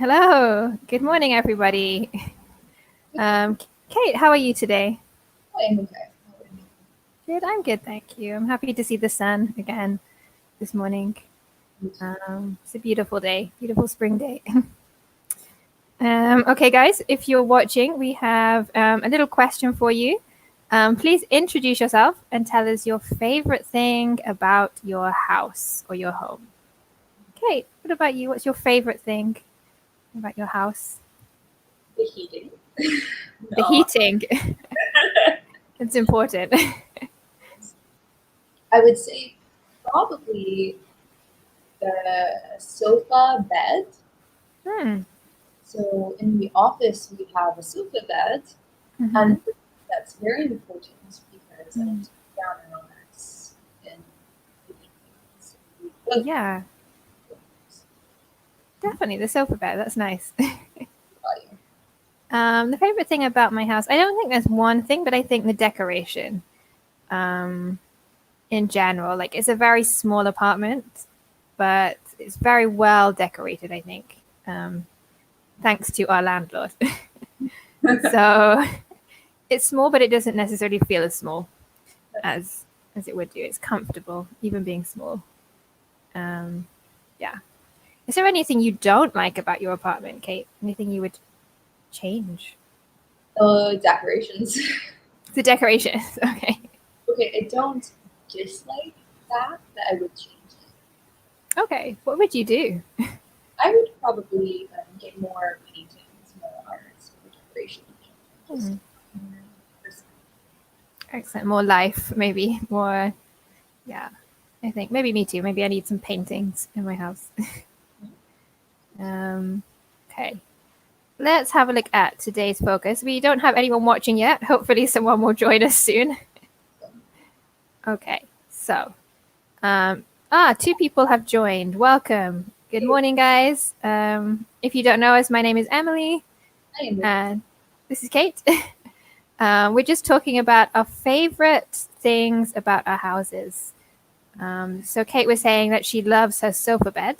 Hello. Good morning, everybody. Kate, how are you today? I'm okay. Good. I'm good, thank you. I'm happy to see the sun again this morning. It's a beautiful day, beautiful spring day. Okay, guys, if you're watching, we have a little question for you. Please introduce yourself and tell us your favorite thing about your house or your home. Kate, what about you? What's your favorite thing about your house? The heating. The heating. It's important. I would say probably the sofa bed. Hmm. So in the office we have a sofa bed, Mhm. and that's very important because I need to sit down and relax in the evenings. Yeah, definitely the sofa bed. That's nice. The favorite thing about my house, I don't think there's one thing, but I think the decoration. Um, in general, like it's a very small apartment, but it's very well decorated. I think, thanks to our landlord. So it's small, but it doesn't necessarily feel as small as it would do. It's comfortable, even being small. Um, yeah. Is there anything you don't like about your apartment, Kate? Anything you would change? Decorations. The decorations. Okay. Okay, I don't dislike that I would change it. Okay. What would you do? I would probably get more paintings, more arts, more decoration. Just Hmm. more personal. Excellent. More life, maybe. More. Yeah. I think maybe me too. Maybe I need some paintings in my house. um, okay. Let's have a look at today's focus. We don't have anyone watching yet. Hopefully, someone will join us soon. Okay. So, two people have joined. Welcome. Good morning, guys. If you don't know us, my name is Emily, I am and this is Kate. We're just talking about our favorite things about our houses. So Kate was saying that she loves her sofa bed.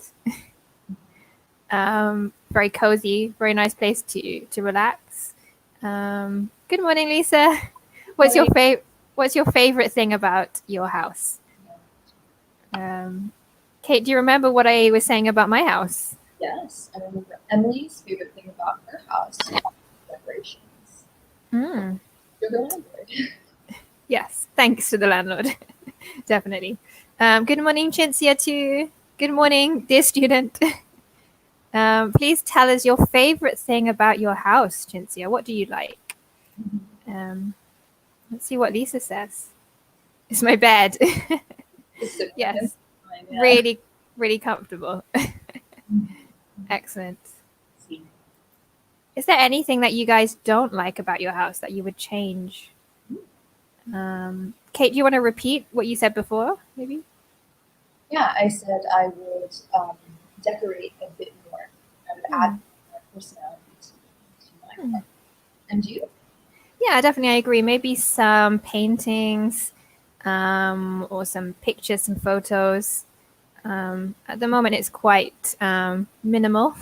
Very cozy, very nice place to relax. Good morning, Lisa. What's your What's your favorite thing about your house? Kate, do you remember what I was saying about my house? Yes, I remember Emily's favorite thing about her house decorations. Mm, You're the landlord. yes, thanks to the landlord. Definitely. Good morning, Chintzia, too. Good morning, dear student. Please tell us your favorite thing about your house, Chintzia. What do you like? Um, let's see what Lisa says. It's my bed. Yes, really, really comfortable. Excellent. Is there anything that you guys don't like about your house that you would change? Kate, do you want to repeat what you said before, maybe? Yeah, I said I would decorate a bit more. I would add more personality to my apartment. And you? Yeah, definitely, I agree. Maybe some paintings, or some pictures, some photos. At the moment, it's quite minimal.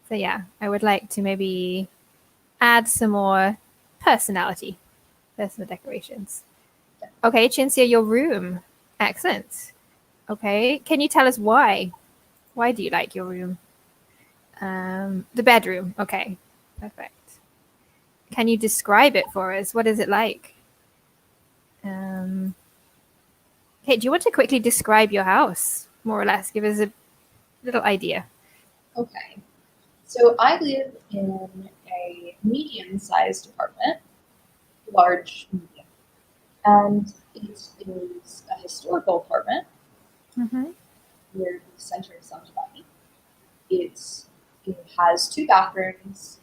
So yeah, I would like to maybe add some more personality, personal decorations. Okay, Chintzia, your room. Excellent. Okay, can you tell us why? Why do you like your room? The bedroom. Okay, perfect. Can you describe it for us? What is it like? Okay, do you want to quickly describe your house, more or less? Give us a little idea. Okay. So I live in a medium-sized apartment, large medium, and it is a historical apartment. Mm-hmm. We're the center of Sanjivani. It has two bathrooms,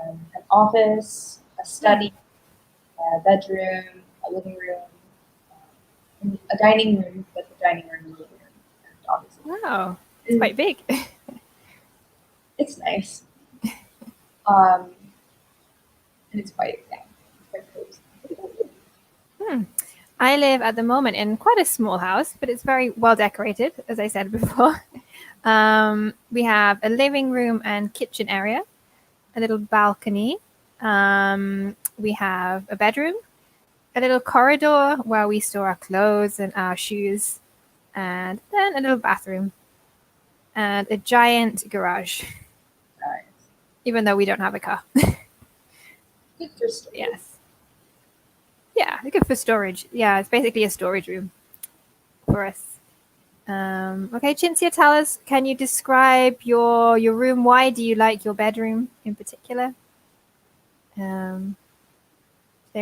an office, a study, a bedroom, a living room, a dining room, but the dining room and living room, and obviously Wow, it's quite big. it's nice. Um, and it's quite cozy. I live at the moment in quite a small house, but it's very well decorated, as I said before. We have a living room and kitchen area, a little balcony. We have a bedroom, a little corridor where we store our clothes and our shoes, and then a little bathroom and a giant garage, Nice. even though we don't have a car. Good for storage. Yes. Yeah, good for storage. Yeah, it's basically a storage room for us. Okay, Cinzia, tell us, can you describe your room? Why do you like your bedroom in particular? Today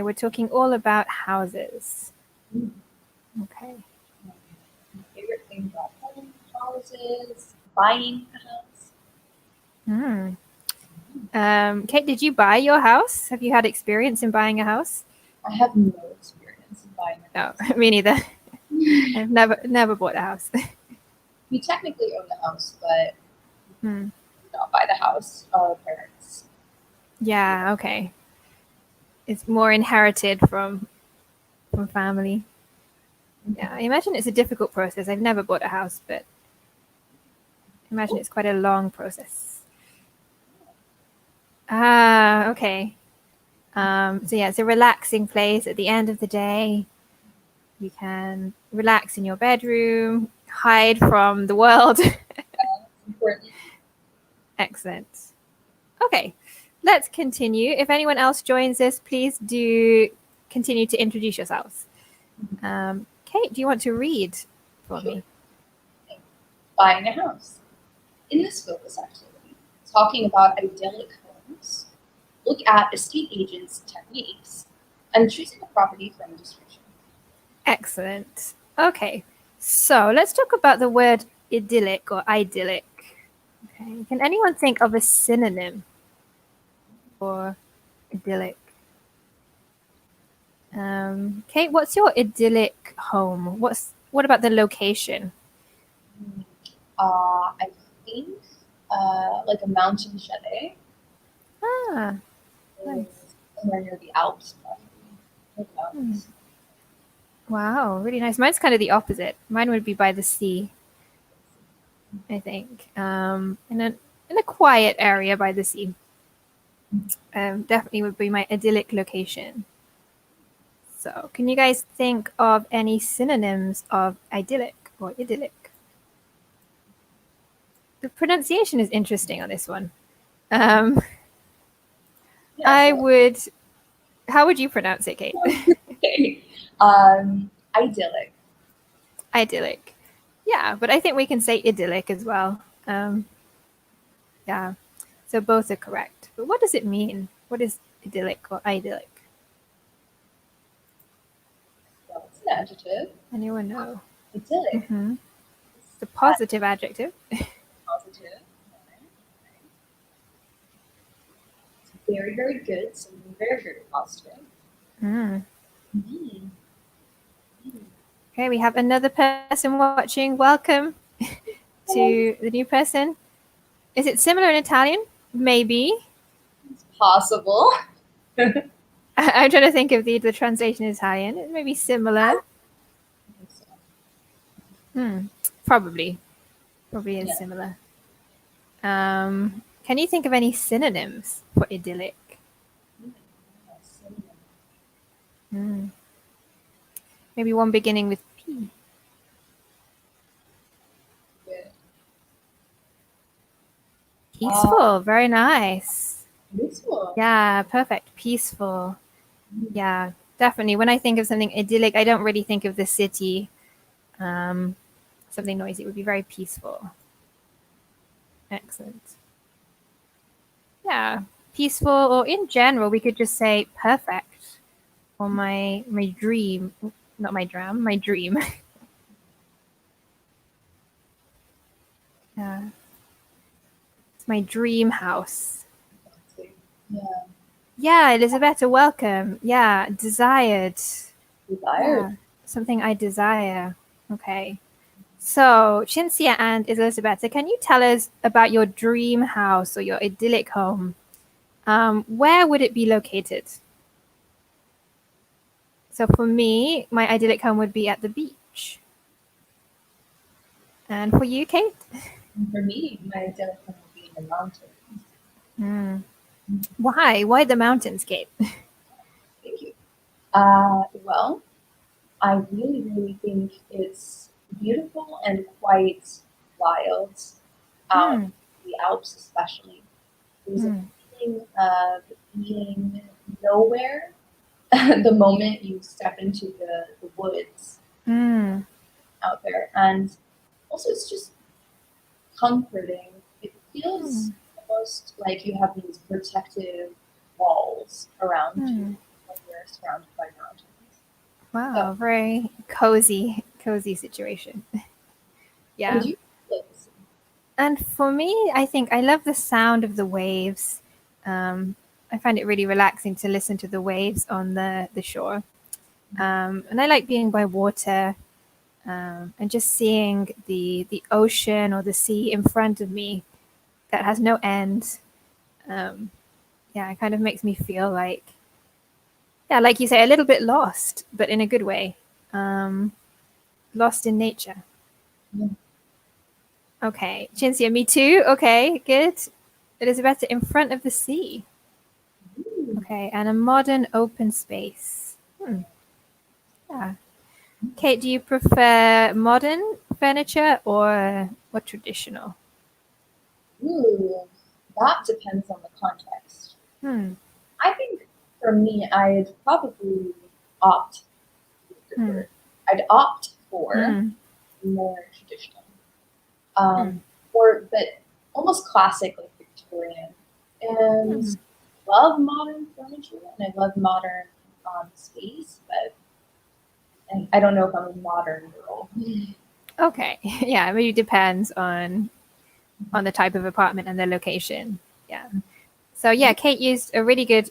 we're talking all about houses. Mm. Okay. My favorite thing about houses, buying a house. Kate, did you buy your house? Have you had experience in buying a house? I have no experience in buying a No, house. me neither. I've never bought a house. We technically own the house, but Hmm. not buy the house. Our parents. Yeah, okay. It's more inherited from family. Yeah, I imagine it's a difficult process. I've never bought a house, but I imagine it's quite a long process. Ah, okay. So yeah, it's a relaxing place at the end of the day. You can relax in your bedroom, hide from the world. Important. Excellent. Okay, let's continue. If anyone else joins us, please do continue to introduce yourselves. Kate, do you want to read for me? Buying a house. In this focus activity, talking about idyllic homes, look at estate agents' techniques and choosing a property from a description. Excellent. Okay, so let's talk about the word idyllic or idyllic. Okay, can anyone think of a synonym for idyllic? Kate, what's your idyllic home? What about the location? I think like a mountain chalet. Ah, nice. Somewhere near the Alps, probably. Wow, really nice. Mine's kind of the opposite. Mine would be by the sea, I think. In a quiet area by the sea. Definitely would be my idyllic location. So, can you guys think of any synonyms of idyllic or idyllic? The pronunciation is interesting on this one. Yeah, I so- would. How would you pronounce it, Kate? Okay. Idyllic. Idyllic. Yeah, but I think we can say idyllic as well. Yeah, so both are correct. But what does it mean? What is idyllic or idyllic? Well, it's an adjective. Anyone know? Idyllic. It's a positive adjective. Positive. It's very, very good. Something very, very positive. Okay, we have another person watching. Welcome to the new person. Is it similar in Italian? Maybe. It's possible. I'm trying to think of the translation in Italian. It may be similar. Probably. Probably is similar. Can you think of any synonyms for idyllic? Maybe one beginning with P. Good. Peaceful. Very nice. Peaceful. Yeah, perfect. Peaceful. Yeah, definitely. When I think of something idyllic, I don't really think of the city. Something noisy. It would be very peaceful. Excellent. Yeah, peaceful, or in general, we could just say perfect, or my dream, not my dram, my dream. Yeah, it's my dream house. Yeah. Yeah, Elisabetta, welcome. Yeah, desired. Desired. Yeah, something I desire. Okay. So, Cinzia and Elisabetta, can you tell us about your dream house or your idyllic home? Where would it be located? So for me, my idyllic home would be at the beach. And for you, Kate? And for me, my ideal home would be in the mountains. Mm. Why? Why the mountains, Kate? Thank you. Well, I really, really think it's beautiful and quite wild out Mm. in the Alps, especially. There's a Mm. feeling of being nowhere the moment you step into the woods Mm. out there. And also, it's just comforting. It feels Mm. almost like you have these protective walls around you Mm. when you're surrounded by mountains. So, Wow, very cozy situation. and Yeah. you like the sea. And for me, I think I love the sound of the waves. Um, I find it really relaxing to listen to the waves on the shore. And I like being by water and just seeing the ocean or the sea in front of me that has no end. Um, yeah, it kind of makes me feel like, yeah, like you say, a little bit lost, but in a good way. Um, Lost in nature. Yeah. Okay, Cinzia, me too. Okay, good. Elizabeth, in front of the sea. Ooh. Okay, and a modern open space. Yeah. Kate, do you prefer modern furniture or traditional? Ooh, that depends on the context. Hmm. I think for me, I'd probably opt, Hmm. I'd opt for Hmm. more traditional, Hmm. or but almost classic, like Victorian. And Hmm. love modern furniture and I love modern space, but and I don't know if I'm a modern girl. Okay. Yeah, it really depends on the type of apartment and the location. Yeah. So yeah, Kate used a really good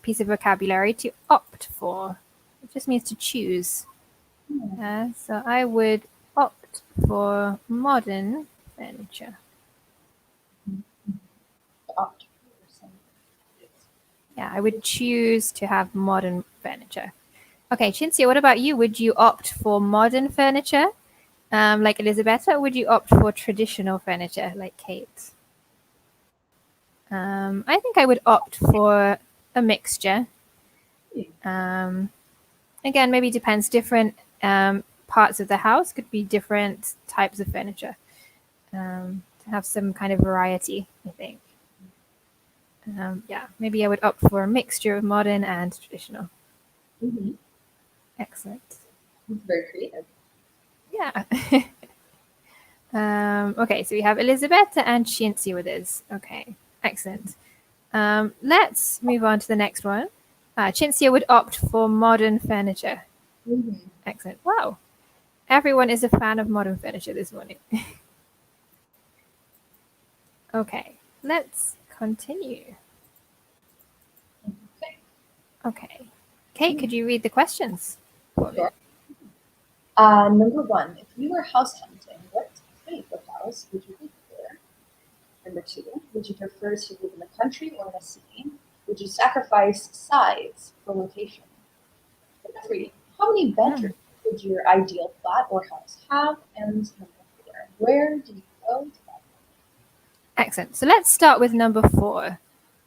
piece of vocabulary to opt for. It just means to choose. So I would opt for modern furniture. Opt for some. Yeah, I would choose to have modern furniture. Okay, Cinzia, what about you? Would you opt for modern furniture, like Elisabetta, or would you opt for traditional furniture, like Kate? I think I would opt for a mixture. Um, Again, maybe depends. Different parts of the house could be different types of furniture to have some kind of variety, I think. Yeah, maybe I would opt for a mixture of modern and traditional. Mm-hmm. Excellent. It's very creative. Yeah. Okay, so we have Elisabetta and Cinzia with us. Okay, excellent. Let's move on to the next one. Cinzia would opt for modern furniture. Mm-hmm. Excellent. Wow. Everyone is a fan of modern furniture this morning. Okay, let's continue. Okay. Okay. Kate, could you read the questions for me? Sure. Number one, if you were house hunting, what type of house would you look for? Number two, would you prefer to live in the country or in a city? Would you sacrifice size for location? Number three, how many Hmm. bedrooms would your ideal flat or house have? And number four, where do you go to buy? Excellent. So let's start with number four.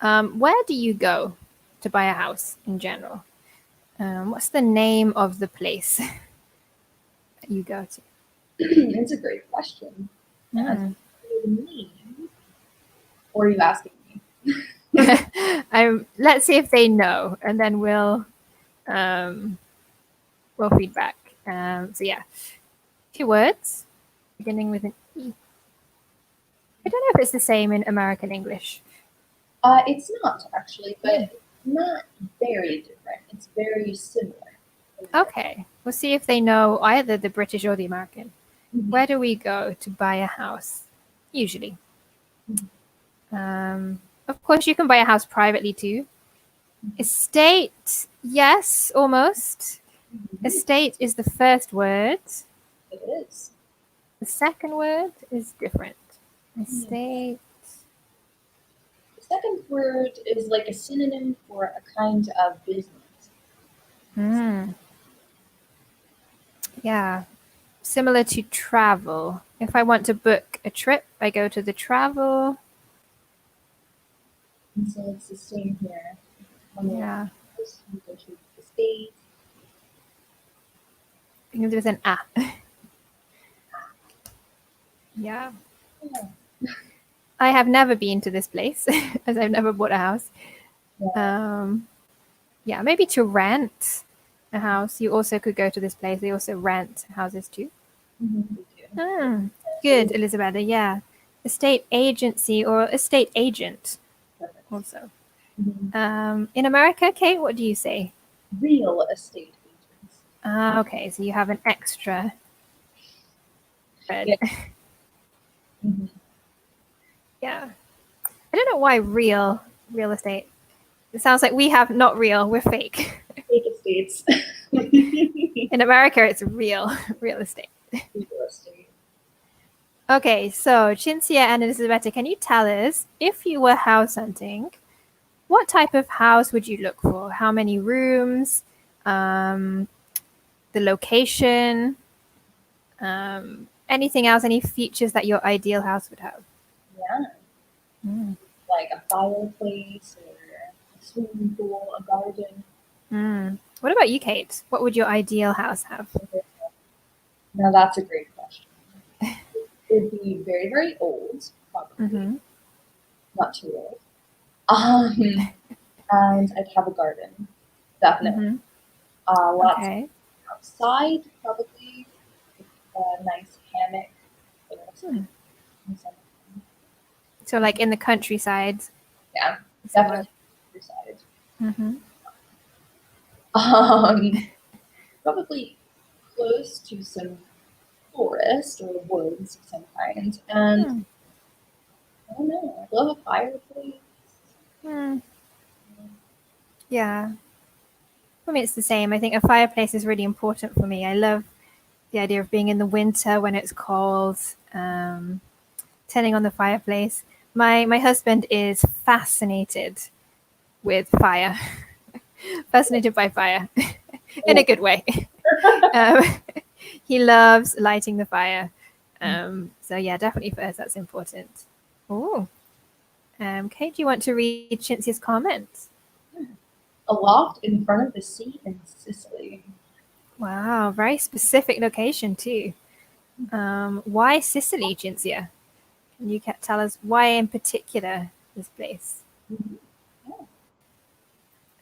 Where do you go to buy a house in general? What's the name of the place that you go to? It's a great question. And Hmm. me, or are you asking me? Let's see if they know, and then um, we'll feedback. So yeah, two words beginning with an E. I don't know if it's the same in American English. It's not actually, but Hmm. it's not very different. It's very similar. In Okay, we'll see if they know either the British or the American. America. Where do we go to buy a house? Usually. Of course, you can buy a house privately too. Estate, yes, almost. Mhm. Estate is the first word. It is. The second word is different. Yeah. Estate. The second word is like a synonym for a kind of business. Hmm. Yeah, similar to travel. If I want to book a trip, I go to the travel. And so it's the same here. When you Yeah. go to the States. Because there's an A. Yeah. Yeah. I have never been to this place as I've never bought a house. Yeah. Yeah, maybe to rent a house. You also could go to this place. They also rent houses too. We do. Good, Elizabeth. Yeah. Estate agency or estate agent Perfect. also. Mhm. In America, Kate, what do you say? Real estate agents. Okay, so you have an extra red. Yeah. Mhm. Yeah. I don't know why real estate. It sounds like we have not real, we're fake. Fake estates. In America, it's real estate. Real estate. Okay, so Cinzia and Elisabetta, can you tell us if you were house hunting, what type of house would you look for? How many rooms? The location? Anything else? Any features that your ideal house would have? Yeah. Like a fireplace or a swimming pool, a garden. What about you, Kate? What would your ideal house have? Now that's a great question. It would be very, very old, probably. Not too old. And I'd have a garden, definitely. Lots Okay. outside, probably. A nice hammock. So, like in the countryside. Yeah, somewhere. definitely Mm-hmm. countryside. Probably close to some forest or woods of some kind. And I don't know, I love a fireplace. Yeah. For me, it's the same. I think a fireplace is really important for me. I love the idea of being in the winter when it's cold, turning on the fireplace. My husband is fascinated with fire, fascinated by fire in a good way. um, he loves lighting the fire. So yeah, definitely for us that's important. Oh, Kate, do you want to read Cinzia's comments? A loft in front of the sea in Sicily. Wow, very specific location too. Why Sicily, Cinzia? Can you tell us why in particular this place?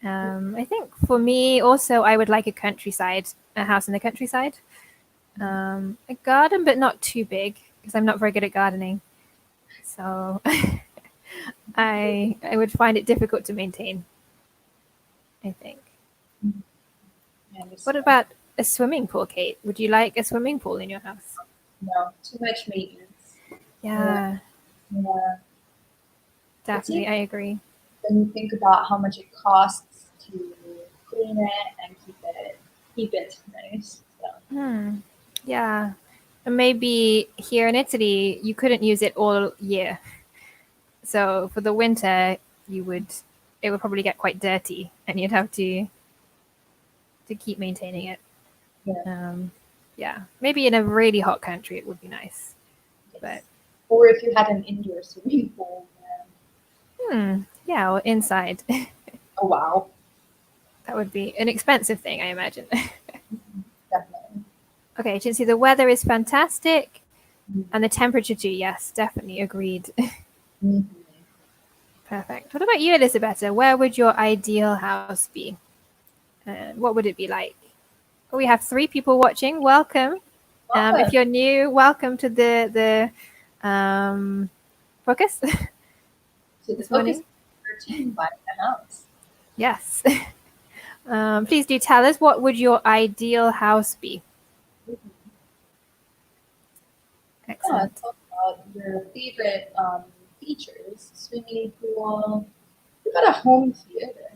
I think for me also I would like a house in the countryside. A garden, but not too big because I'm not very good at gardening. So I would find it difficult to maintain, I think. What about a swimming pool, Kate? Would you like a swimming pool in your house? No, too much maintenance. Yeah, Yeah. definitely. I agree. When you think about how much it costs to clean it and keep it nice. So. Yeah. And maybe here in Italy, you couldn't use it all year. So for the winter, it would probably get quite dirty and you'd have to keep maintaining it. Yeah. Yeah. Maybe in a really hot country, it would be nice. Yes. But or if you had an indoor swimming pool. Yeah, or inside. Oh, wow. That would be an expensive thing, I imagine. Definitely. Okay, Chincy, the weather is fantastic. And the temperature too, yes, definitely agreed. Perfect. What about you, Elisabetta? Where would your ideal house be? And what would it be like? We have 3 people watching. Welcome. If you're new, welcome to the focus. So the focus 13 by the house. Yes. Please do tell us, what would your ideal house be? Excellent. Yeah, talk about your favorite features. Swimming pool. We've got a home theater.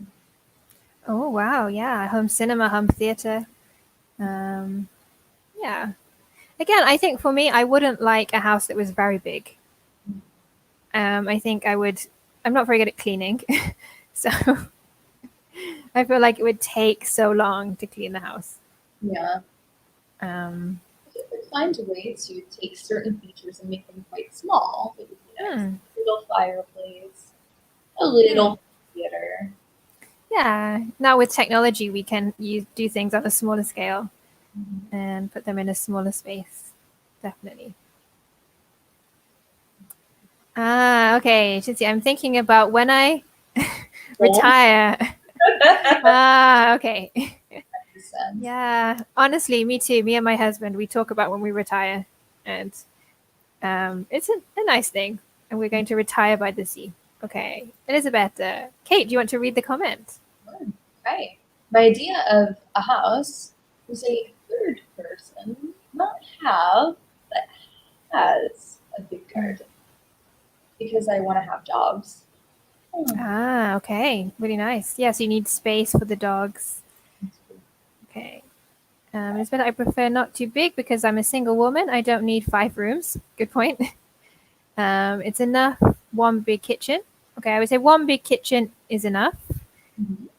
Oh, wow. Yeah. Home cinema, home theater. Yeah. Again, I think for me, I wouldn't like a house that was very big. I think I'm not very good at cleaning. So I feel like it would take so long to clean the house. Yeah. Um, find a way to take certain features and make them quite small. It would be nice. Hmm. A little fireplace, a little theater. Yeah. Now with technology, we can do things on a smaller scale and put them in a smaller space. Definitely. Okay. Shinzi, I'm thinking about when I retire. Okay. Yeah. Honestly, me too. Me and my husband, we talk about when we retire, and it's a nice thing. And we're going to retire by the sea. Okay. Elizabeth, Kate, do you want to read the comment? Okay. My idea of a house was a third person, not have, but has a big garden because I want to have dogs. Okay. Really nice. Yeah, so you need space for the dogs. Okay. Elizabeth, I prefer not too big because I'm a single woman. I don't need 5 rooms. Good point. It's enough one big kitchen. Okay, I would say one big kitchen is enough.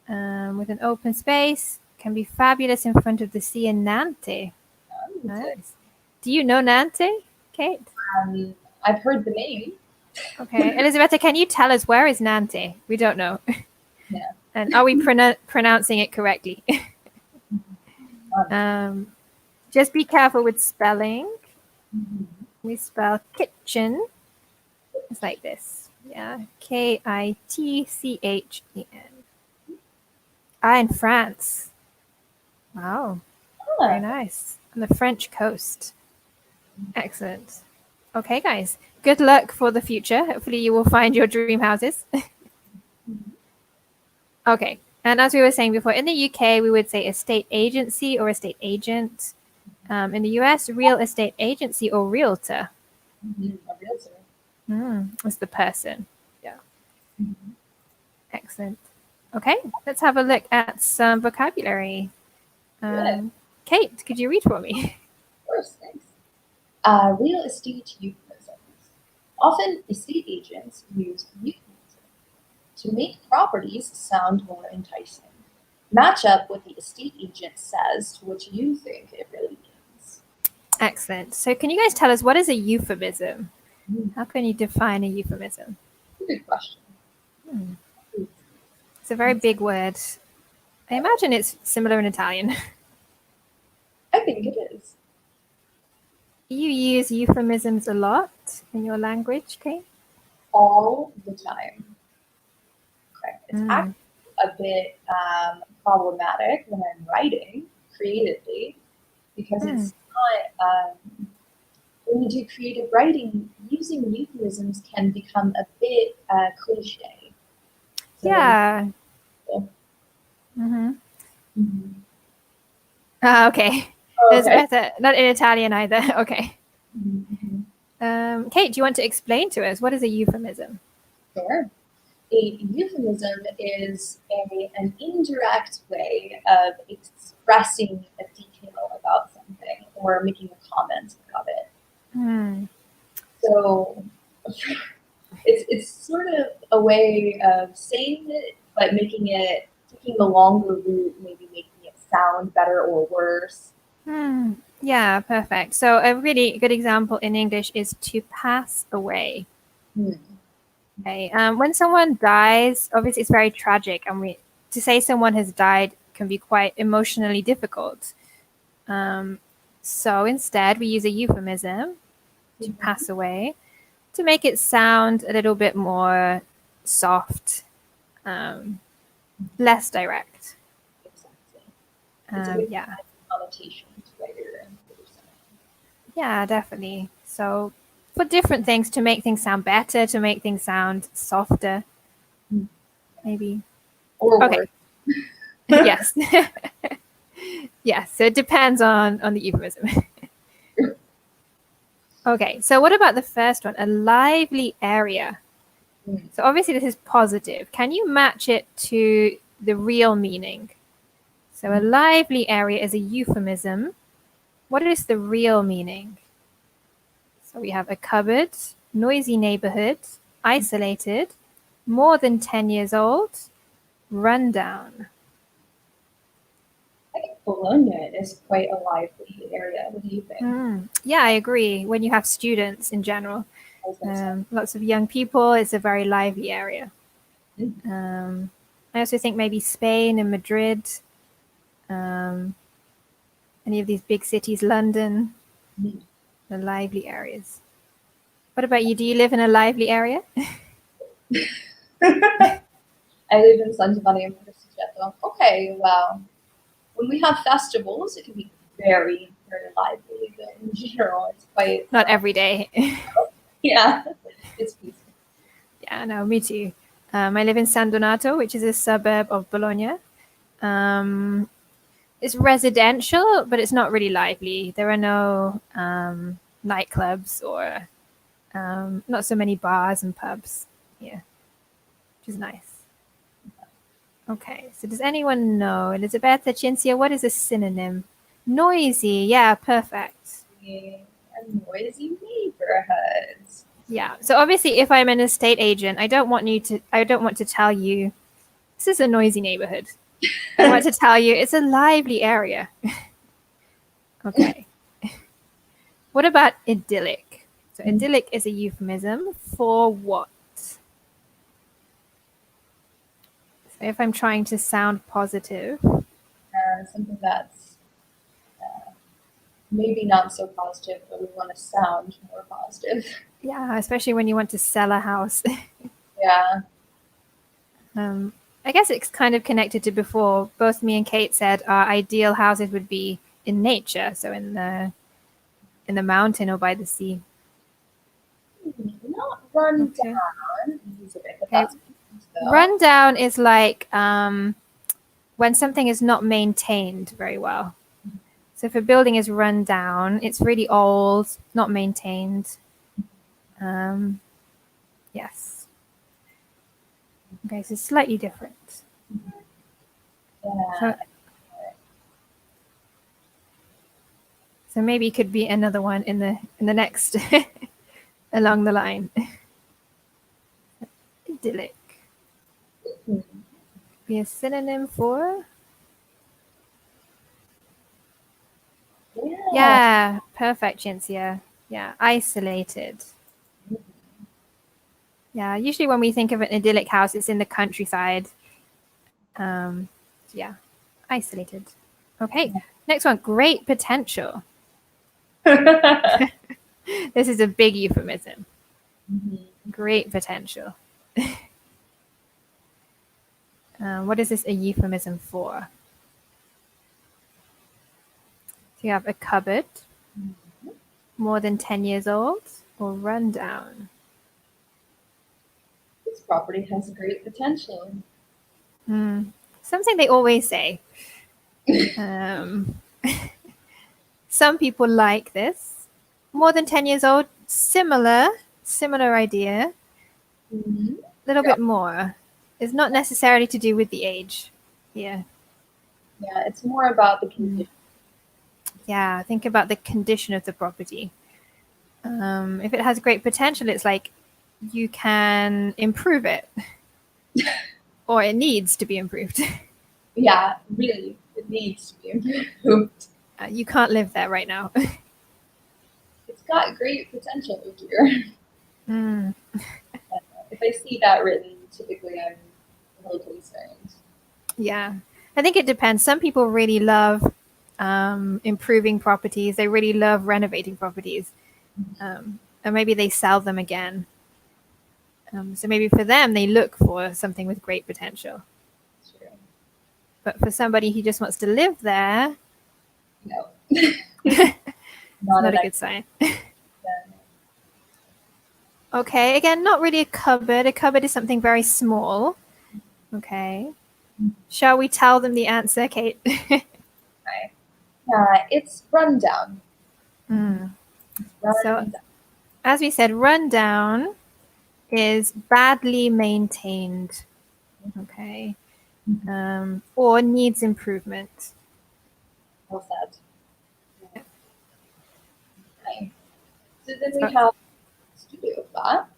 With an open space. Can be fabulous in front of the sea in Nantes. Nice. Do you know Nantes, Kate? I've heard the name. Okay. Elizabeth, can you tell us where is Nantes? We don't know. Yeah. And are we pronouncing it correctly? Just be careful with spelling. We spell kitchen. It's like this. Yeah. Kitchen. In France. Wow. Very nice. On the French coast. Excellent. Okay, guys. Good luck for the future. Hopefully you will find your dream houses. Okay. And as we were saying before, in the UK, we would say estate agency or estate agent. In the US, real estate agency or realtor. A realtor. It's the person. Yeah. Excellent. Okay, let's have a look at some vocabulary. Kate, could you read for me? Of course, thanks. Real estate euphemisms. Often, estate agents use euphemisms to make properties sound more enticing. Match up what the estate agent says to what you think it really means. Excellent. So can you guys tell us what is a euphemism? How can you define a euphemism? Good question. It's a very big word. I imagine it's similar in Italian. I think it is. You use euphemisms a lot in your language, Kate? All the time. Okay. It's actually a bit problematic when I'm writing creatively because it's not, when you do creative writing, using euphemisms can become a bit cliche. So, yeah. Okay. There's better. Not in Italian either. Okay. Kate, do you want to explain to us what is a euphemism? Sure. A euphemism is an indirect way of expressing a detail about something or making a comment about it. So it's sort of a way of saying it, but taking the longer route, maybe making it sound better or worse. Yeah, perfect. So a really good example in English is to pass away. Okay. When someone dies, obviously it's very tragic, and to say someone has died can be quite emotionally difficult. So instead, we use a euphemism to pass away to make it sound a little bit more soft, less direct. Exactly. Yeah. Connotation to what you're saying. Yeah, definitely. So for different things, to make things sound better, to make things sound softer, maybe. Or okay. Yes. Yes. So it depends on the euphemism. Okay. So what about the first one? A lively area. So obviously this is positive. Can you match it to the real meaning? So a lively area is a euphemism. What is the real meaning? So we have a cupboard, noisy neighborhood, isolated, more than 10 years old, rundown. I think Bologna is quite a lively area. What do you think? Yeah, I agree. When you have students in general, I was gonna say. lots of young people, it's a very lively area. Mhm. I also think maybe Spain and Madrid, um, any of these big cities, London, Mhm. the lively areas. What about you? Do you live in a lively area? I live in San Giovanni in Porto. Okay, well, when we have festivals, it can be very, very lively, but in general, it's quite, Not every day. yeah, it's peaceful. Yeah, no, me too. I live in San Donato, which is a suburb of Bologna. Um, it's residential, but it's not really lively. There are no nightclubs or not so many bars and pubs here, which is nice. Okay, so does anyone know, Elisabetta, Cinzia, what is a synonym? Noisy, yeah, perfect. A noisy neighborhoods. Yeah, so obviously if I'm an estate agent, I don't want to tell you this is a noisy neighborhood. I want to tell you it's a lively area. Okay. What about idyllic? So idyllic is a euphemism for what? So if I'm trying to sound positive, Something that's maybe not so positive, but we want to sound more positive. yeah, especially when you want to sell a house. Yeah. um, I guess it's kind of connected to before. Both me and Kate said our ideal houses would be in nature, so in the mountain or by the sea. Not run Okay. down, but Okay. that's though. Rundown is like when something is not maintained very well. So if a building is run down, it's really old, not maintained. Um, yes. Okay, so slightly different. Yeah. So, so maybe it could be another one in the next along the line. Idyllic. Hmm. Be a synonym for Yeah. yeah, perfect, Cinzia. Yeah, isolated. Yeah, usually when we think of an idyllic house, it's in the countryside. Um, yeah, isolated. Okay, next one, great potential. This is a big euphemism. Great potential. What is this a euphemism for? So you have a cupboard, more than 10 years old, or rundown. This property has great potential. Something they always say. Um, some people like this. More than 10 years old, similar idea, Mm-hmm. a little Yeah. bit more. It's not necessarily to do with the age. Yeah. Yeah, it's more about the condition. Yeah, think about the condition of the property. If it has great potential, it's like you can improve it or it needs to be improved. Yeah, really, it needs to be improved. You can't live there right now. It's got great potential here. Mm, If I see that written, typically I'm a little concerned. yeah. I think it depends. Some people really love improving properties, they really love renovating properties. And maybe they sell them again. So maybe for them, they look for something with great potential. It's true. But for somebody who just wants to live there, No, it's not not an a good idea. sign. Okay, again, not really a cupboard. A cupboard is something very small. Okay. Shall we tell them the answer, Kate? Okay. It's rundown. So, Rundown. as we said, rundown is badly maintained. Okay. Or needs improvement. Well said. Okay. So then So, we have studio flat.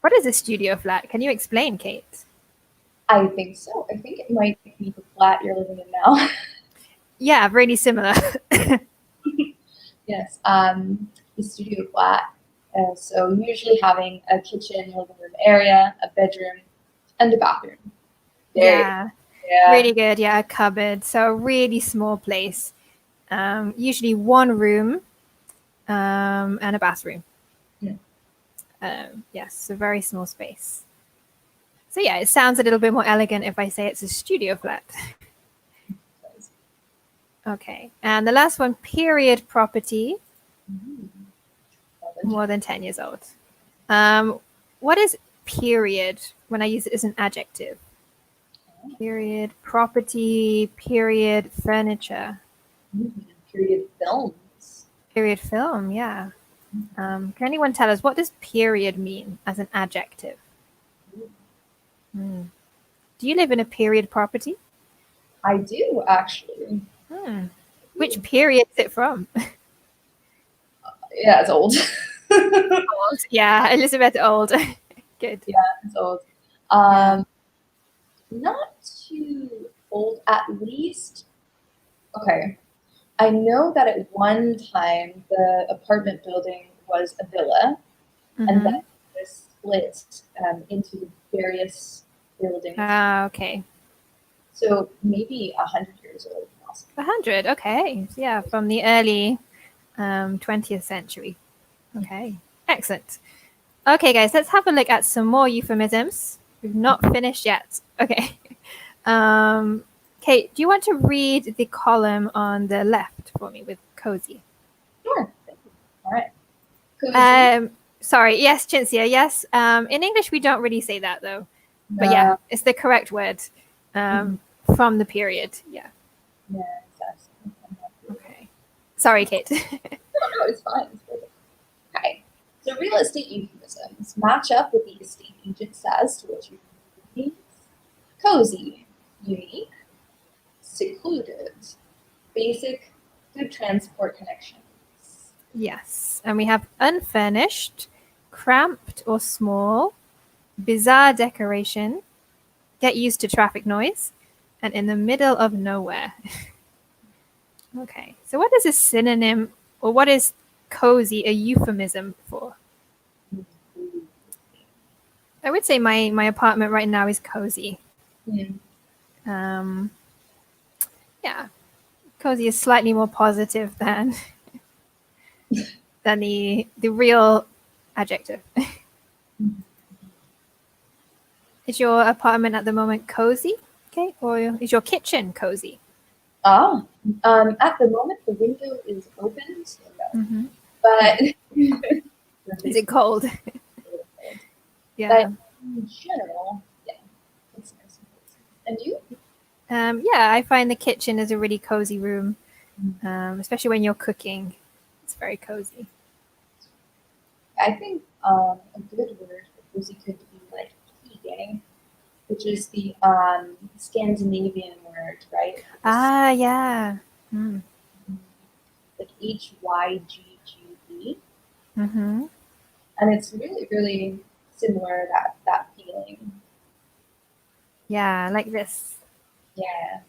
what is a studio flat? Can you explain, Kate? I think so. I think it might be the flat you're living in now. Yeah, really similar. Yes, the studio flat. So usually having a kitchen, living room area, a bedroom, and a bathroom. Very, Yeah, yeah. really good. Yeah, a cupboard. So a really small place. Usually one room and a bathroom. Mm. Yes, a very small space. So yeah, it sounds a little bit more elegant if I say it's a studio flat. Okay, and the last one, period property, Mm. more than 10 years old. Um, what is period when I use it as an adjective? Period property, period furniture, Period films. period film. Yeah. Can anyone tell us what does period mean as an adjective? Hmm. Do you live in a period property? I do actually. Hmm. Which period is it from? Yeah, it's old. Old. Yeah, Elizabeth Old. Good. Yeah, it's old. Yeah. Not too old, at least. Okay. I know that at one time the apartment building was a villa, and then Mm-hmm. it was split into the various buildings. Ah, okay. So maybe 100 years old, possibly. 100. Okay. Yeah, from the early 20th century. Okay. Excellent. Okay, guys, let's have a look at some more euphemisms. We've not finished yet. Okay. Kate, do you want to read the column on the left for me with cozy? Sure. Thank you. All right. Cozy. Sorry. Yes, Cinzia. Yes. In English, we don't really say that though. But yeah, No. it's the correct word from the period. Yeah. Yeah, exactly. Okay. Sorry, Kate. No, it's fine. It's perfect. Okay. So real estate euphemisms match up with the estate agent says to what you means. Cozy, unique, secluded, basic, good transport connections. Yes. And we have unfurnished, cramped or small, bizarre decoration, get used to traffic noise, and in the middle of nowhere. Okay. So what is a synonym or what is cozy a euphemism for? I would say my apartment right now is cozy. Hmm. Um, yeah, cozy is slightly more positive than the real adjective. Is your apartment at the moment cozy? Okay, or is your kitchen cozy? Ah, at the moment the window is open, so no. Mm-hmm. But Is it cold? but Yeah. in general, yeah, it's nice and cozy. And you? Yeah, I find the kitchen is a really cozy room, especially when you're cooking. It's very cozy. I think a good word for cozy could be like hygge, which is the Scandinavian word, right? It's Ah, yeah. Mm. like Hygge, Mm-hmm. and it's really, really similar that feeling. Yeah, like this. Yeah.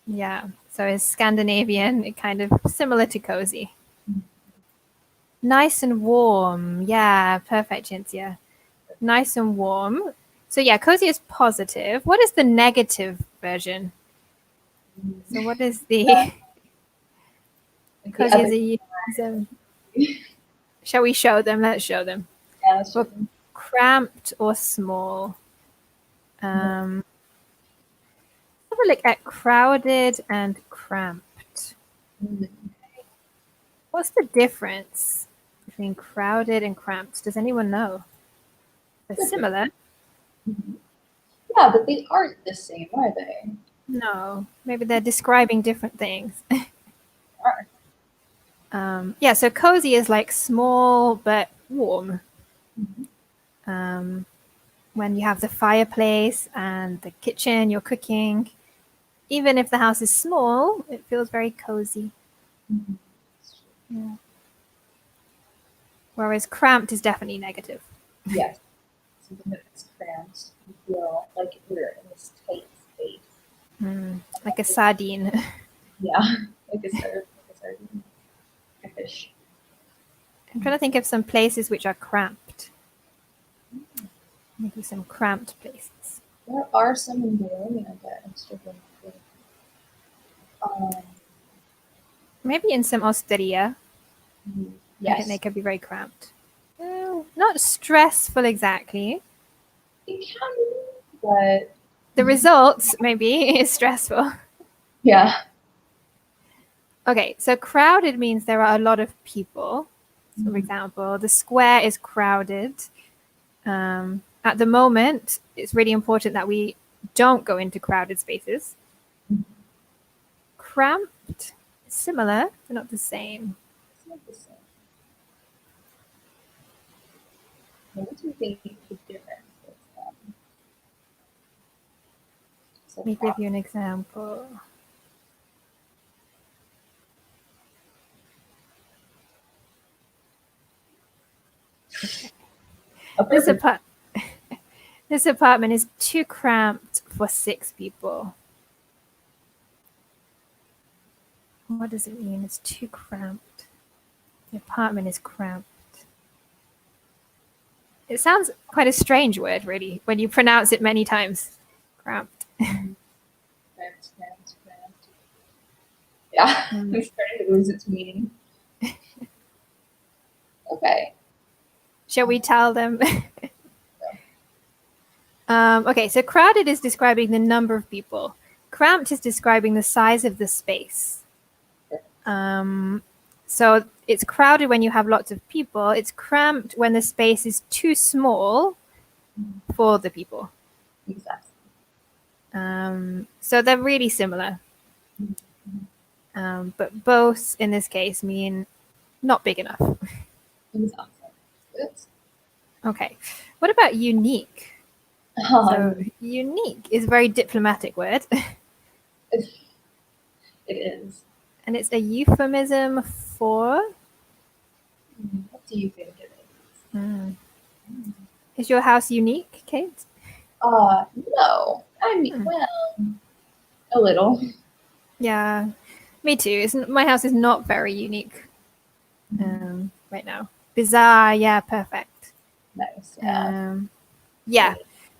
Yeah. So it's Scandinavian, it kind of similar to cozy. Nice and warm. Yeah, perfect, Cinzia. Nice and warm. So yeah, cozy is positive. What is the negative version? So what is the Like the cozy other is a euphemism? Shall we show them? Let's show them. For yeah, cramped or small. Have a look at crowded and cramped. What's the difference between crowded and cramped? Does anyone know? They're similar. yeah, but they aren't the same, are they? No, maybe they're describing different things. Are. Yeah, so cozy is like small but warm. Um, when you have the fireplace and the kitchen, you're cooking. Even if the house is small, it feels very cozy. Yeah. Whereas cramped is definitely negative. Yes, something that's cramped. feel like we're in this tight space. Like a sardine. Yeah, like a sardine, a fish. I'm trying to think of some places which are cramped. Maybe some cramped places. There are some in Bologna that I'm struggling with. Maybe in some osteria. I think they Yes, could be very cramped. Not stressful exactly. it can be, but The results maybe is stressful. yeah. Okay, so crowded means there are a lot of people. So, for example, the square is crowded. At the moment, it's really important that we don't go into crowded spaces. Cramped, similar, but not the same. It's not the same. What do you think the difference is? So Let me give you an example. This, this apartment is too cramped for 6 people. What does it mean? It's too cramped. The apartment is cramped. It sounds quite a strange word, really, when you pronounce it many times. Cramped. cramped. Yeah, it's starting to lose its meaning. Okay. Shall we tell them? Okay, so crowded is describing the number of people. Cramped is describing the size of the space. So it's crowded when you have lots of people. It's cramped when the space is too small for the people. Exactly. So they're really similar. But both in this case mean not big enough. Exactly. Good. Okay. What about unique? So unique is a very diplomatic word. It is. And it's a euphemism for? What do you think it is? Is your house unique, Kate? No. I mean, well, a little. Yeah, me too. My house is not very unique right now. Bizarre, yeah, perfect. Nice. Yeah. Yeah.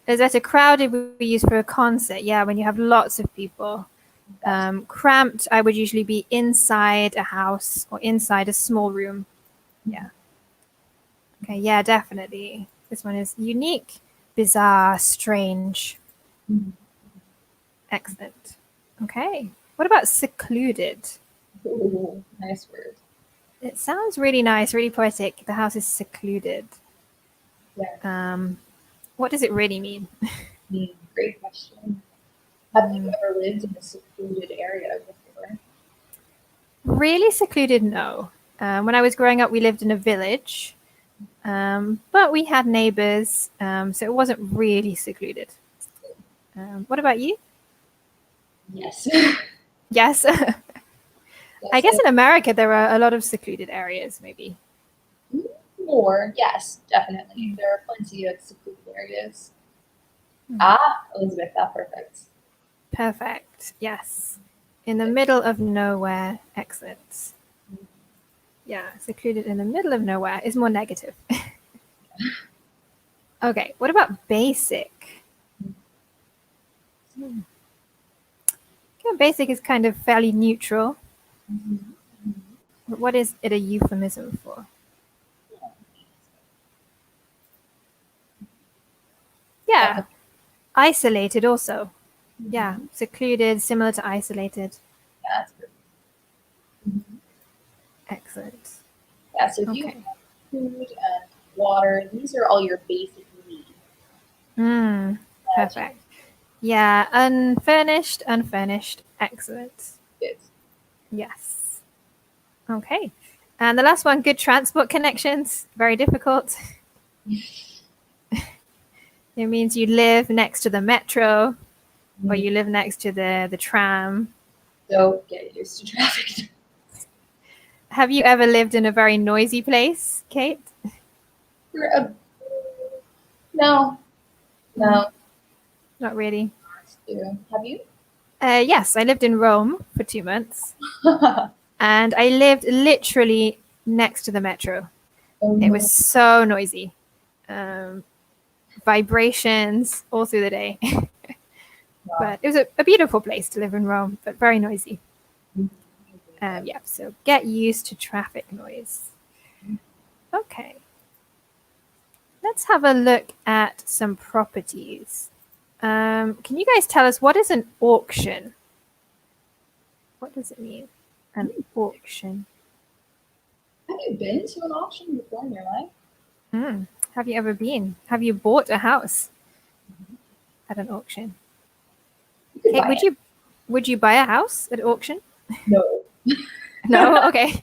There's better crowded we use for a concert. Yeah, when you have lots of people. Cramped, I would usually be inside a house or inside a small room. Yeah. Okay, yeah, definitely. This one is unique, bizarre, strange. Excellent. Okay. What about secluded? Ooh, nice word. It sounds really nice, really poetic. The house is secluded. Yeah. What does it really mean? Great question. Have you ever lived in a secluded area before? Really secluded? No. When I was growing up, we lived in a village, but we had neighbors, so it wasn't really secluded. What about you? Yes. Yes. I guess in America there are a lot of secluded areas, maybe. More, yes, definitely. There are plenty of secluded areas. Elizabeth, that perfect. Perfect. Yes. In the middle of nowhere. Excellent. Yeah, secluded in the middle of nowhere is more negative. Okay, what about basic? Basic is kind of fairly neutral. But what is it a euphemism for? Yeah, isolated also. Yeah, secluded, similar to isolated. Yeah, that's perfect. Excellent. Yeah, so if you have food and water, these are all your basic needs. Perfect. Yeah, unfurnished, unfurnished. Excellent. Good. Yes. Okay. And the last one, good transport connections. Very difficult. It means you live next to the metro or you live next to the tram. So get used to traffic. Have you ever lived in a very noisy place, Kate? No. not really. Have you? Yes, I lived in Rome for 2 months, and I lived literally next to the metro. Oh It no. was so noisy. Um, Vibrations all through the day. Wow. But it was a beautiful place to live in Rome, but very noisy. Yeah, so get used to traffic noise. Okay. Let's have a look at some properties. Can you guys tell us what is an auction? What does it mean? An auction. Have you been to an auction before in your life? Hmm. Have you ever been? Have you bought a house at an auction? You could Kate, buy it. would you buy a house at auction? No. No? Okay.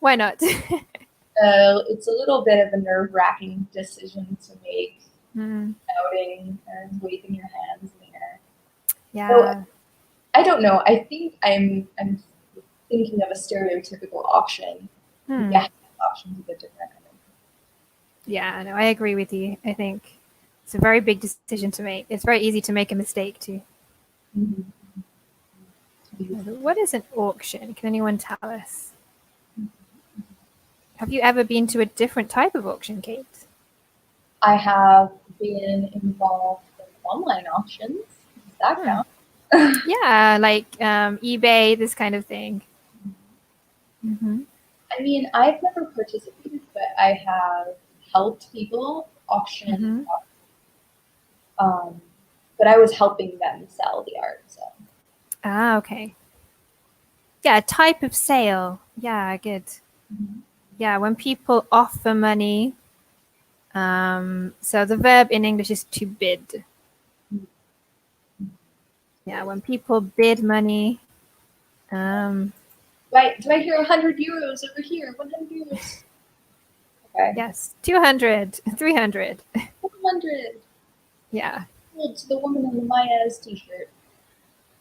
Why not? It's a little bit of a nerve-wracking decision to make, Hmm. shouting and waving your hands in the air. So Yeah. I don't know. I think I'm thinking of a stereotypical auction. Hmm. Yeah, auctions a bit different. Yeah, no, I agree with you. I think it's a very big decision to make. It's very easy to make a mistake too. Mhm. What is an auction? Can anyone tell us? Have you ever been to a different type of auction, Kate? I have been involved in online auctions. Does that Hmm. count? Yeah, like eBay, this kind of thing. Hmm. I mean, I've never participated, but I have helped people auction. Hmm. Um, but I was helping them sell the art. So. Ah, okay. Yeah, a type of sale. Yeah, good. Mhm. Yeah, when people offer money. So the verb in English is to bid. Yeah, when people bid money. Um, Do I hear 100 euros over here? 100 euros. Okay. yes, 200, 300. 100. Yeah. Well, to the woman in the Maya's t-shirt.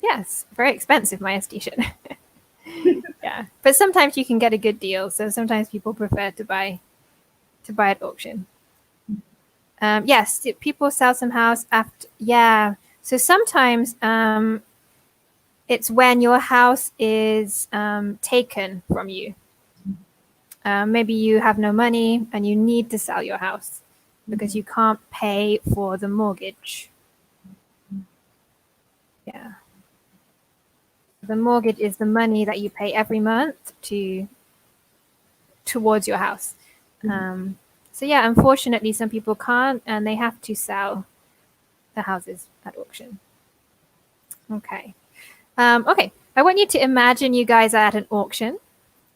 Yes, very expensive Maya's t-shirt. Yeah, but sometimes you can get a good deal. So sometimes people prefer to buy at auction. Yes, people sell some house after. Yeah, so sometimes it's when your house is taken from you. Maybe you have no money and you need to sell your house because you can't pay for the mortgage. Yeah. The mortgage is the money that you pay every month towards your house. Um, so yeah, unfortunately, some people can't, and they have to sell the houses at auction. Okay. Okay. I want you to imagine you guys are at an auction.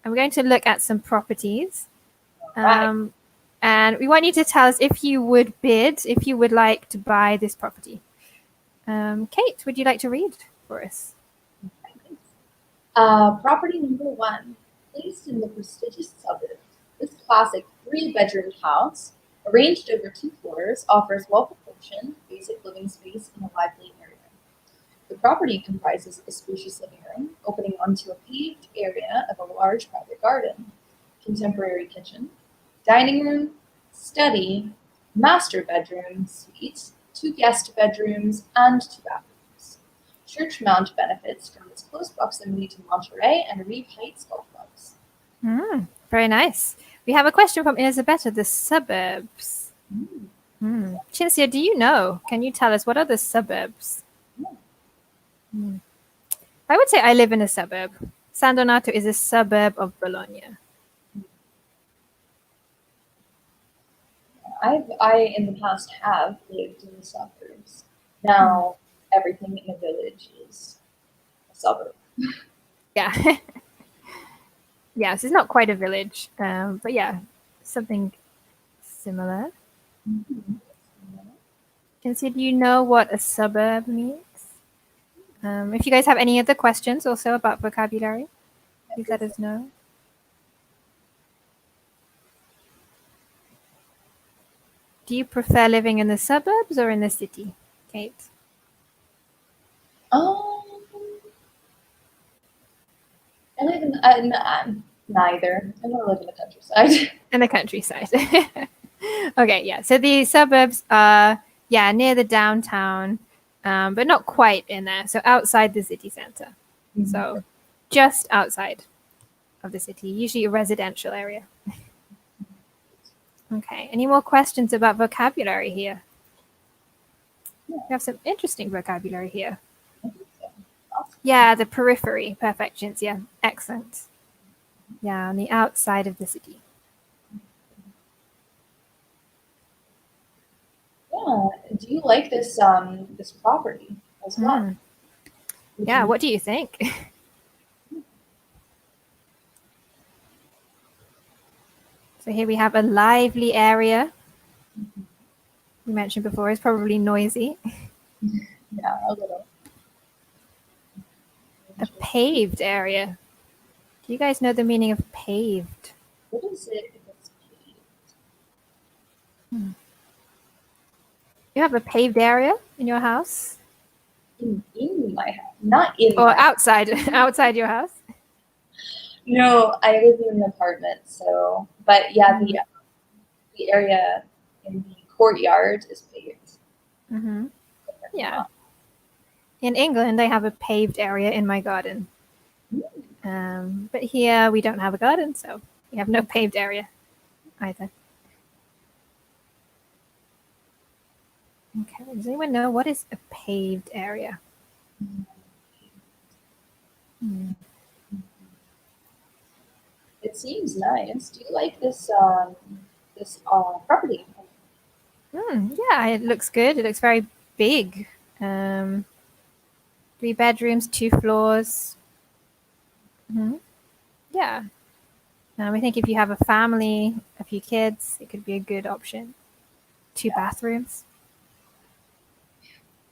And we're going to look at some properties. Right. And we want you to tell us if you would bid, if you would like to buy this property. Kate, would you like to read for us? Property number 1, placed in the prestigious suburbs. This classic 3-bedroom house, arranged over 2 floors, offers well-proportioned, basic living space in a lively area. The property comprises a spacious living room opening onto a paved area of a large private garden, contemporary kitchen, dining room, study, master bedroom, suite, 2 guest bedrooms, and 2 bathrooms. Churchmount benefits from its close proximity to Monterey and Reeve Heights golf clubs. Very nice. We have a question from Elisabetta, the suburbs. Cinzia, do you know? Can you tell us what are the suburbs? I would say I live in a suburb. San Donato is a suburb of Bologna. I in the past have lived in the suburbs. Now everything in a village is a suburb. Yeah. Yes, it's not quite a village, but yeah, something similar. Cinzia, do you know what a suburb means? If you guys have any other questions also about vocabulary, please let us know. Do you prefer living in the suburbs or in the city, Kate? Um, I live in neither. I want to live in the countryside. In the countryside. Okay, yeah. So the suburbs are, yeah, near the downtown. but not quite in there. So outside the city center. So just outside of the city, usually a residential area. Okay. Any more questions about vocabulary here? We have some interesting vocabulary here. Yeah, the periphery. Perfect, Cinzia. Excellent. Yeah, on the outside of the city. Yeah. Do you like this this property as well? Yeah, what do you think? So here we have a lively area. We mentioned before, it's probably noisy. Yeah, a little. A paved area. Do you guys know the meaning of paved? What is it if it's paved? You have a paved area in your house? In my house, not in Or my outside, outside your house? No, I live in an apartment, so but yeah, the area in the courtyard is paved. Mm-hmm. Yeah. In England, I have a paved area in my garden. But here we don't have a garden, so we have no paved area either. Okay, does anyone know what is a paved area? It seems nice. Do you like this this property? Yeah, it looks good. It looks very big. 3 bedrooms, 2 floors. Yeah. I think if you have a family, a few kids, it could be a good option. 2 bathrooms.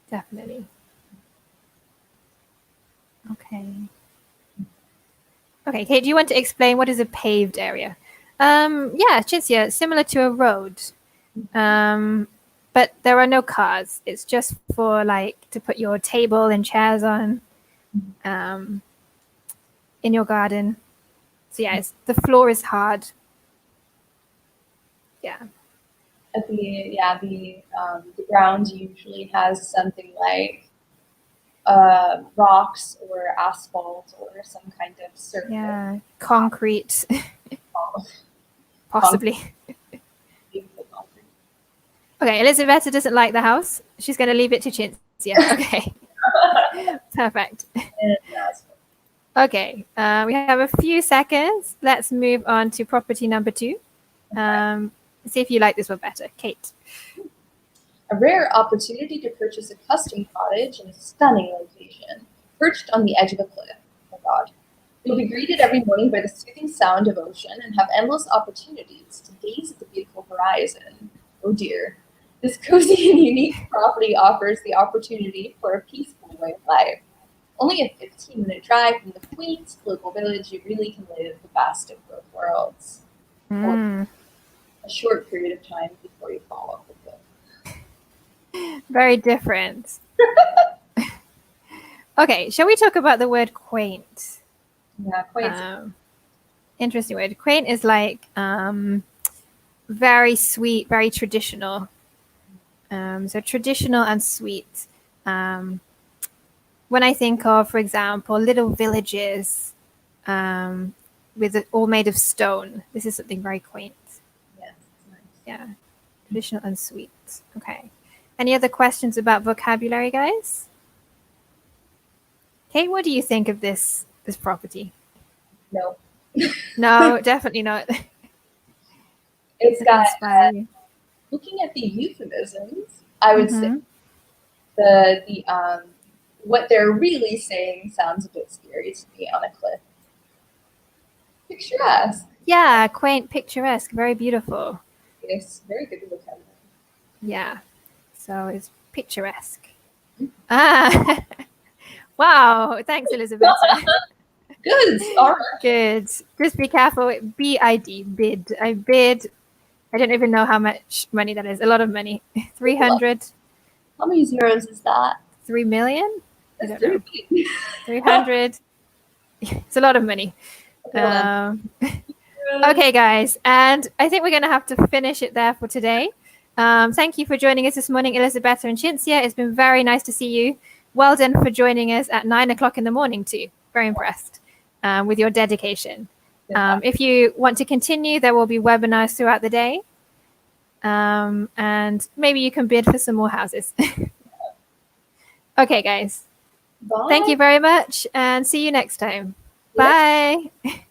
Definitely. Okay. Okay, Kate, do you want to explain what is a paved area? Yeah, Cinzia, similar to a road. But there are no cars. It's just for like to put your table and chairs on in your garden. So yeah, the floor is hard. Yeah. The ground usually has something like rocks or asphalt or some kind of surface. Yeah, concrete. Possibly. Okay, Elizabeth doesn't like the house. She's going to leave it to Cinzia. Okay. Perfect. Okay, we have a few seconds. Let's move on to property number 2. See if you like this one better. Kate. A rare opportunity to purchase a custom cottage in a stunning location, perched on the edge of a cliff. Oh my God. You'll be greeted every morning by the soothing sound of ocean and have endless opportunities to gaze at the beautiful horizon. Oh dear. This cozy and unique property offers the opportunity for a peaceful way of life. Only a 15-minute drive from the quaint local village, you really can live the best of both worlds. A short period of time before you fall off the cliff. Very different. Okay, shall we talk about the word quaint? Yeah, quaint. Interesting word. Quaint is like very sweet, very traditional. So traditional and sweet. When I think of, for example, little villages with all made of stone, this is something very quaint. Yes, nice. Yeah, traditional and sweet. Okay. Any other questions about vocabulary, guys? Kate, what do you think of this property? No. No, definitely not. It's got looking at the euphemisms, I would say the what they're really saying sounds a bit scary to me on a cliff. Picturesque. Yeah, quaint, picturesque, very beautiful. Yes, very good vocabulary. Yeah, so it's picturesque. Ah, wow! Thanks, Elizabeth. Good. All right. Good. Just be careful. B-I-D. Bid. I bid. I don't even know how much money that is. A lot of money. 300. How many zeros is that? 3 million? I don't know. 300. It's a lot of money. Okay, guys. And I think we're going to have to finish it there for today. Thank you for joining us this morning, Elizabeth and Cinzia. It's been very nice to see you. Well done for joining us at 9 o'clock in the morning too. Very impressed with your dedication. If you want to continue, there will be webinars throughout the day. And maybe you can bid for some more houses. Okay, guys. Bye. Thank you very much and see you next time. Yep. Bye.